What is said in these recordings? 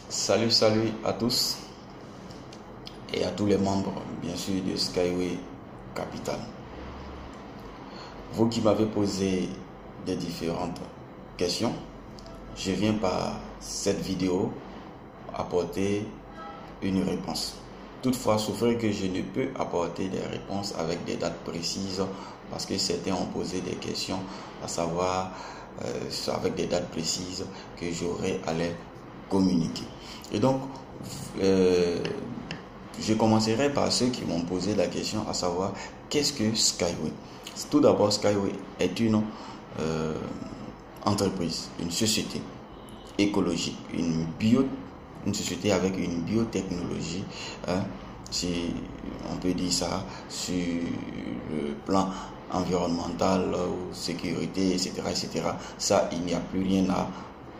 Salut à tous et à tous les membres, bien sûr, de Skyway Capital. Vous qui m'avez posé des différentes questions, je viens par cette vidéo apporter une réponse. Toutefois, souffrez que je ne peux apporter des réponses avec des dates précises parce que certains ont posé des questions, à savoir avec des dates précises que j'aurai à les communiquer. Et donc, je commencerai par ceux qui m'ont posé la question, à savoir qu'est-ce que Skyway. Tout d'abord, Skyway est une entreprise, une société écologique, une société avec une biotechnologie, si on peut dire ça, sur le plan environnemental ou sécurité, etc., etc. Ça, il n'y a plus rien à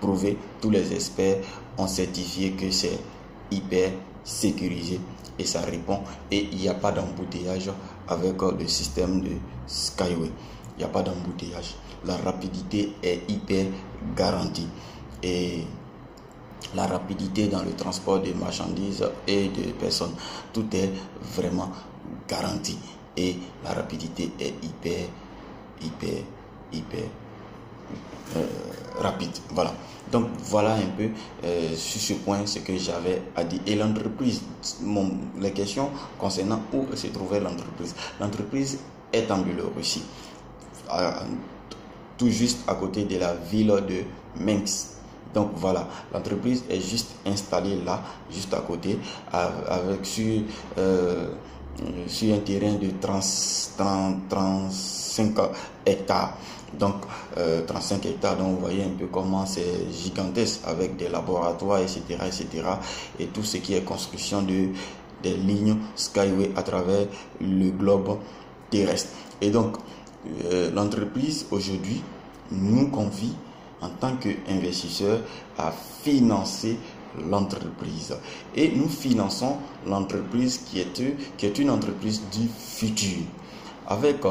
prouver. Tous les experts ont certifié que c'est hyper sécurisé et ça répond, et il n'y a pas d'embouteillage avec le système de Skyway. Il n'y a pas d'embouteillage. La rapidité est hyper garantie et la rapidité dans le transport de marchandises et de personnes, tout est vraiment garanti et la rapidité est hyper rapide. Voilà. Donc voilà un peu sur ce point ce que j'avais à dire. Et l'entreprise, les questions concernant où se trouvait l'entreprise. L'entreprise est en Biélorussie, tout juste à côté de la ville de Minsk. Donc voilà, l'entreprise est juste installée là, juste à côté, avec sur un terrain de 35 hectares. Donc 35 hectares, donc vous voyez un peu comment c'est gigantesque, avec des laboratoires, etc., etc. Et tout ce qui est construction des lignes Skyway à travers le globe terrestre. Et donc l'entreprise aujourd'hui nous convie en tant qu'investisseur à financer l'entreprise. Et nous finançons l'entreprise qui est une entreprise du futur. Avec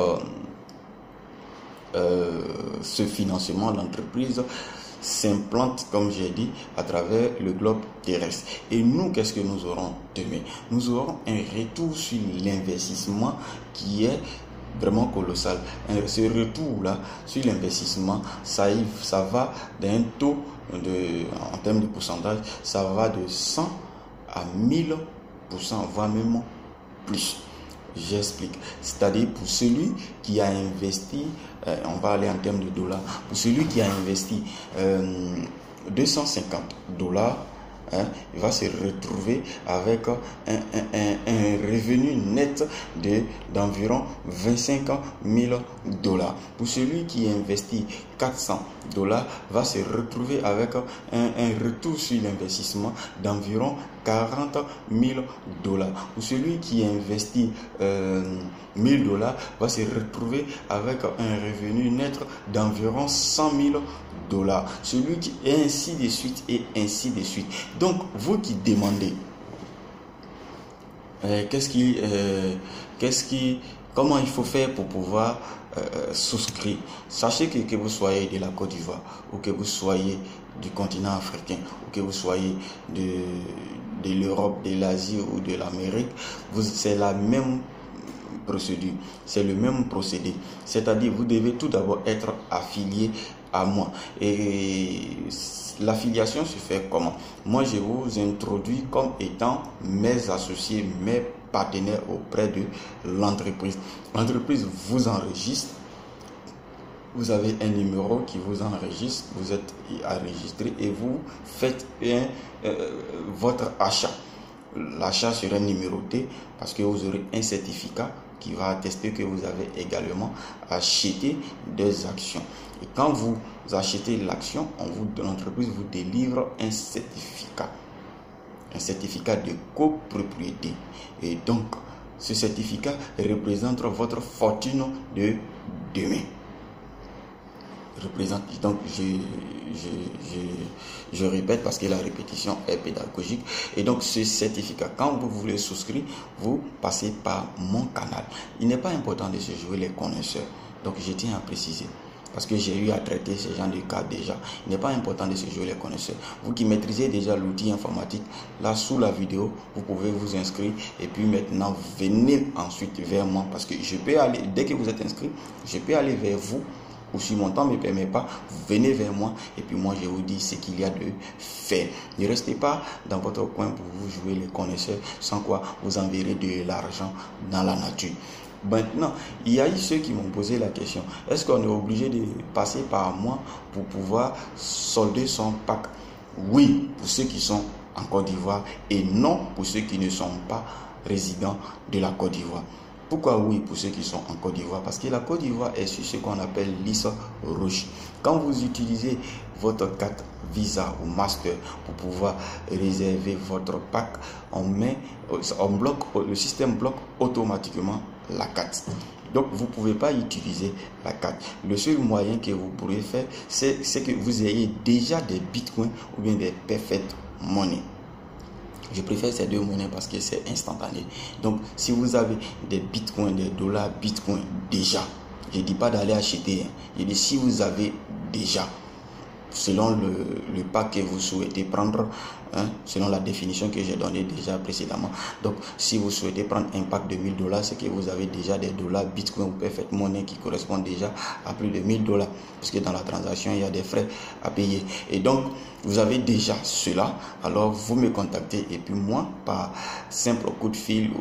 ce financement, l'entreprise s'implante, comme j'ai dit, à travers le globe terrestre. Et nous, qu'est-ce que nous aurons demain? Nous aurons un retour sur l'investissement qui est vraiment colossal. Ce retour-là sur l'investissement, ça va d'un taux en termes de pourcentage, ça va de 100 à 1000%, voire même plus. J'explique. C'est-à-dire pour celui qui a investi, on va aller en termes de dollars, pour celui qui a investi $250, il va se retrouver avec un revenu net d'environ $25 000. Pour celui qui investit $400, va se retrouver avec un retour sur l'investissement d'environ $40 000. Pour celui qui investit $1000, va se retrouver avec un revenu net d'environ $100 000. Celui qui est ainsi de suite et ainsi de suite. Donc vous qui demandez comment il faut faire pour pouvoir souscrire, sachez que vous soyez de la Côte d'Ivoire ou que vous soyez du continent africain ou que vous soyez de l'Europe, de l'Asie ou de l'Amérique, c'est la même procédure, c'est le même procédé. C'est-à-dire vous devez tout d'abord être affilié à moi. Et l'affiliation se fait comment? Moi, je vous introduis comme étant mes associés, mes partenaires auprès de l'entreprise. L'entreprise vous enregistre. Vous avez un numéro qui vous enregistre. Vous êtes enregistré et vous faites votre achat. L'achat sera numéroté parce que vous aurez un certificat qui va attester que vous avez également acheté des actions. Et quand vous achetez l'action, l'entreprise vous délivre un certificat de copropriété. Et donc, ce certificat représente votre fortune de demain. Donc je répète parce que la répétition est pédagogique. Et donc ce certificat, quand vous voulez souscrire, vous passez par mon canal. Il n'est pas important de se jouer les connaisseurs, donc je tiens à préciser. parce que j'ai eu à traiter ce genre de cas déjà. Il n'est pas important de se jouer les connaisseurs. Vous qui maîtrisez déjà l'outil informatique, là sous la vidéo, vous pouvez vous inscrire et puis maintenant venez ensuite vers moi, parce que je peux aller, dès que vous êtes inscrit, je peux aller vers vous, ou si mon temps ne me permet pas, venez vers moi et puis moi je vous dis ce qu'il y a de fait. Ne restez pas dans votre coin pour vous jouer les connaisseurs, sans quoi vous enverrez de l'argent dans la nature. Maintenant, il y a eu ceux qui m'ont posé la question, est-ce qu'on est obligé de passer par moi pour pouvoir solder son pack? Oui, pour ceux qui sont en Côte d'Ivoire, et non pour ceux qui ne sont pas résidents de la Côte d'Ivoire. Pourquoi oui pour ceux qui sont en Côte d'Ivoire? Parce que la Côte d'Ivoire est sur ce qu'on appelle liste rouge. Quand vous utilisez votre carte Visa ou Master pour pouvoir réserver votre pack, le système bloque automatiquement la carte. Donc vous ne pouvez pas utiliser la carte. Le seul moyen que vous pourrez faire, c'est que vous ayez déjà des bitcoins ou bien des perfect money. Je préfère ces deux monnaies parce que c'est instantané. Donc, si vous avez des bitcoins, des dollars bitcoin déjà, je ne dis pas d'aller acheter. Je dis si vous avez déjà, selon le pack que vous souhaitez prendre, selon la définition que j'ai donnée déjà précédemment. Donc, si vous souhaitez prendre un pack de $1000, c'est que vous avez déjà des dollars bitcoin ou perfect money qui correspondent déjà à plus de $1000. Parce que dans la transaction, il y a des frais à payer. Et donc, vous avez déjà cela, alors vous me contactez et puis moi, par simple coup de fil ou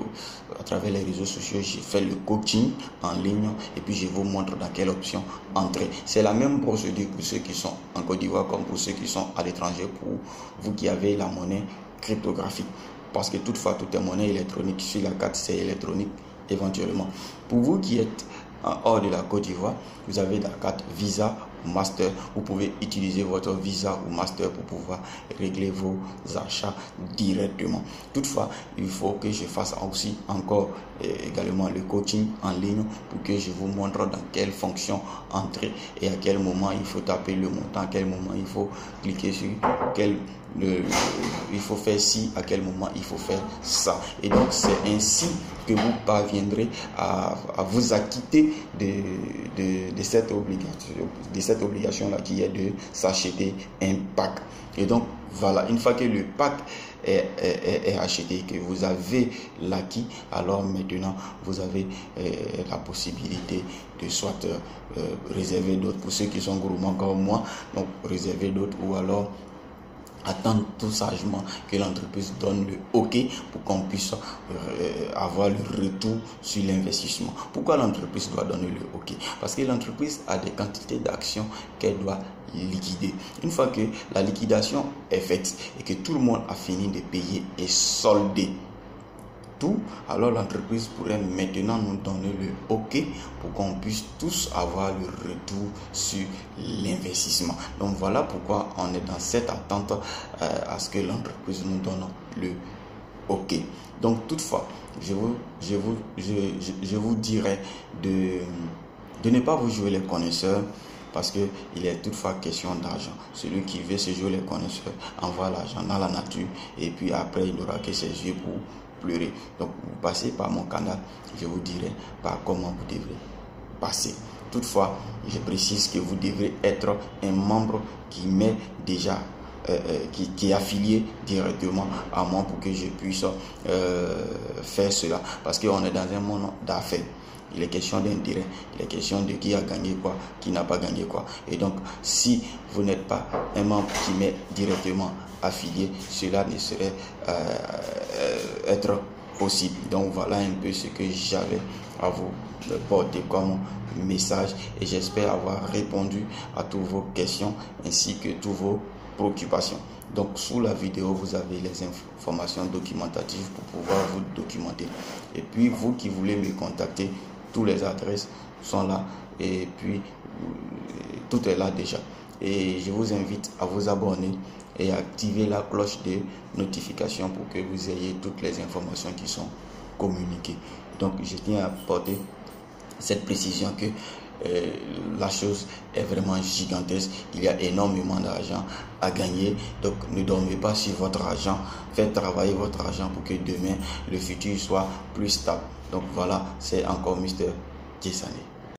à travers les réseaux sociaux, je fais le coaching en ligne et puis je vous montre dans quelle option entrer. C'est la même procédure pour ceux qui sont en Côte d'Ivoire comme pour ceux qui sont à l'étranger, pour vous qui avez la monnaie cryptographique. Parce que toutefois, tout est monnaie électronique. Sur la carte, c'est électronique éventuellement. Pour vous qui êtes hors de la Côte d'Ivoire, vous avez la carte Visa ou Master. Vous pouvez utiliser votre Visa ou Master pour pouvoir régler vos achats directement. Toutefois, il faut que je fasse aussi encore également le coaching en ligne pour que je vous montre dans quelle fonction entrer et à quel moment il faut taper le montant, à quel moment il faut cliquer sur il faut faire ci, à quel moment il faut faire ça. Et donc c'est ainsi que vous parviendrez à vous acquitter de cette obligation là, qui est de s'acheter un pack. Et donc voilà, une fois que le pack est acheté, que vous avez l'acquis, alors maintenant vous avez la possibilité de soit réserver d'autres pour ceux qui sont gourmands comme moi, donc réserver d'autres, ou alors attendre tout sagement que l'entreprise donne le OK pour qu'on puisse avoir le retour sur l'investissement. Pourquoi l'entreprise doit donner le OK? Parce que l'entreprise a des quantités d'actions qu'elle doit liquider. Une fois que la liquidation est faite et que tout le monde a fini de payer et solder tout, alors l'entreprise pourrait maintenant nous donner le OK pour qu'on puisse tous avoir le retour sur l'investissement. Donc voilà pourquoi on est dans cette attente à ce que l'entreprise nous donne le OK. Donc toutefois, je vous dirais de ne pas vous jouer les connaisseurs, parce qu'il est toutefois question d'argent. Celui qui veut se jouer les connaisseurs envoie l'argent dans la nature et puis après il n'aura que ses yeux pour pleurer. Donc vous passez par mon canal, je vous dirai par comment vous devrez passer. Toutefois, je précise que vous devrez être un membre qui met déjà qui est affilié directement à moi pour que je puisse faire cela, parce qu'on est dans un monde d'affaires. Il est question d'intérêt, il est question de qui a gagné quoi, qui n'a pas gagné quoi. Et donc, si vous n'êtes pas un membre qui m'est directement affilié, cela ne serait être possible. Donc, voilà un peu ce que j'avais à vous porter comme message, et j'espère avoir répondu à toutes vos questions ainsi que toutes vos préoccupations. Donc, sous la vidéo, vous avez les informations documentatives pour pouvoir vous documenter. Et puis, vous qui voulez me contacter, toutes les adresses sont là et puis tout est là déjà. Et je vous invite à vous abonner et à activer la cloche de notification pour que vous ayez toutes les informations qui sont communiquées. Donc, je tiens à apporter cette précision que la chose est vraiment gigantesque. Il y a énormément d'argent à gagner. Donc ne dormez pas sur votre argent. Faites travailler votre argent pour que demain le futur soit plus stable. Donc voilà, c'est encore Mr. Tchessane.